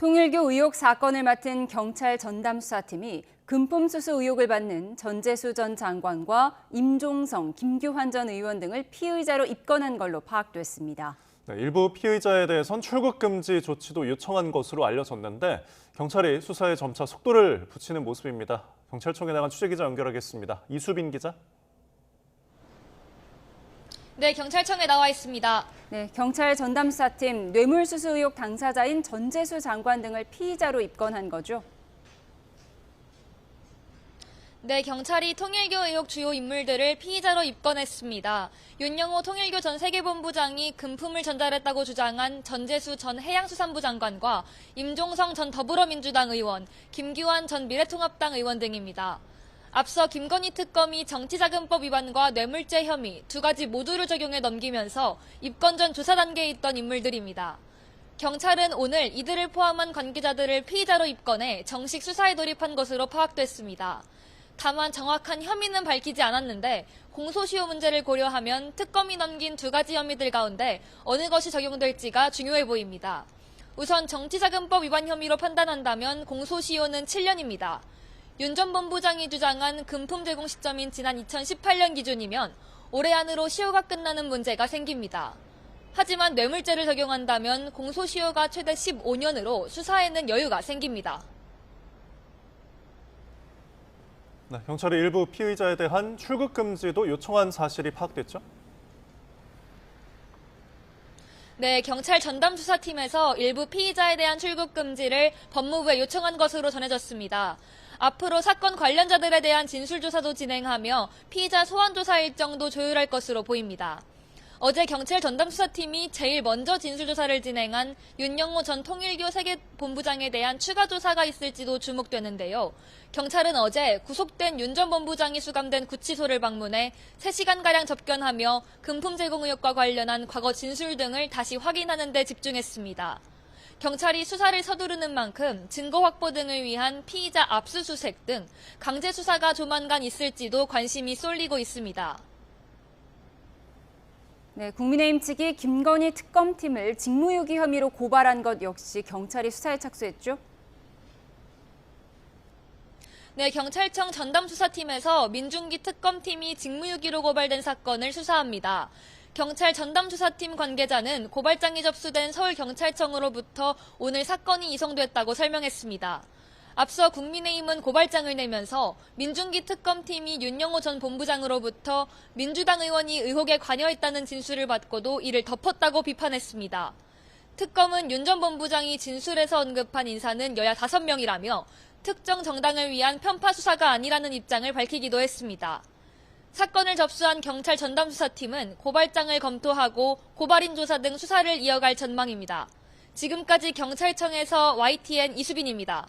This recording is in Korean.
통일교 의혹 사건을 맡은 경찰 전담수사팀이 금품수수 의혹을 받는 전재수 전 장관과 임종성, 김규환 전 의원 등을 피의자로 입건한 걸로 파악됐습니다. 네, 일부 피의자에 대해선 출국 금지 조치도 요청한 것으로 알려졌는데 경찰이 수사에 점차 속도를 붙이는 모습입니다. 경찰청에 나간 취재기자 연결하겠습니다. 이수빈 기자. 네, 경찰청에 나와 있습니다. 네, 경찰 전담수사팀 뇌물수수 의혹 당사자인 전재수 장관 등을 피의자로 입건한 거죠? 네, 경찰이 통일교 의혹 주요 인물들을 피의자로 입건했습니다. 윤영호 통일교 전 세계본부장이 금품을 전달했다고 주장한 전재수 전 해양수산부 장관과 임종성 전 더불어민주당 의원, 김규환 전 미래통합당 의원 등입니다. 앞서 김건희 특검이 정치자금법 위반과 뇌물죄 혐의 두 가지 모두를 적용해 넘기면서 입건 전 조사 단계에 있던 인물들입니다. 경찰은 오늘 이들을 포함한 관계자들을 피의자로 입건해 정식 수사에 돌입한 것으로 파악됐습니다. 다만 정확한 혐의는 밝히지 않았는데 공소시효 문제를 고려하면 특검이 넘긴 두 가지 혐의들 가운데 어느 것이 적용될지가 중요해 보입니다. 우선 정치자금법 위반 혐의로 판단한다면 공소시효는 7년입니다. 윤 전 본부장이 주장한 금품 제공 시점인 지난 2018년 기준이면 올해 안으로 시효가 끝나는 문제가 생깁니다. 하지만 뇌물죄를 적용한다면 공소시효가 최대 15년으로 수사에는 여유가 생깁니다. 네, 경찰이 일부 피의자에 대한 출국 금지도 요청한 사실이 파악됐죠? 네, 경찰 전담수사팀에서 일부 피의자에 대한 출국 금지를 법무부에 요청한 것으로 전해졌습니다. 앞으로 사건 관련자들에 대한 진술조사도 진행하며 피의자 소환조사 일정도 조율할 것으로 보입니다. 어제 경찰 전담수사팀이 제일 먼저 진술조사를 진행한 윤영호 전 통일교 세계본부장에 대한 추가 조사가 있을지도 주목되는데요. 경찰은 어제 구속된 윤 전 본부장이 수감된 구치소를 방문해 3시간가량 접견하며 금품 제공 의혹과 관련한 과거 진술 등을 다시 확인하는 데 집중했습니다. 경찰이 수사를 서두르는 만큼 증거 확보 등을 위한 피의자 압수수색 등 강제 수사가 조만간 있을지도 관심이 쏠리고 있습니다. 네, 국민의힘 측이 김건희 특검팀을 직무유기 혐의로 고발한 것 역시 경찰이 수사에 착수했죠? 네, 경찰청 전담수사팀에서 민중기 특검팀이 직무유기로 고발된 사건을 수사합니다. 경찰 전담수사팀 관계자는 고발장이 접수된 서울경찰청으로부터 오늘 사건이 이송됐다고 설명했습니다. 앞서 국민의힘은 고발장을 내면서 민중기 특검팀이 윤영호 전 본부장으로부터 민주당 의원이 의혹에 관여했다는 진술을 받고도 이를 덮었다고 비판했습니다. 특검은 윤 전 본부장이 진술에서 언급한 인사는 여야 5명이라며 특정 정당을 위한 편파 수사가 아니라는 입장을 밝히기도 했습니다. 사건을 접수한 경찰 전담수사팀은 고발장을 검토하고 고발인 조사 등 수사를 이어갈 전망입니다. 지금까지 경찰청에서 YTN 이수빈입니다.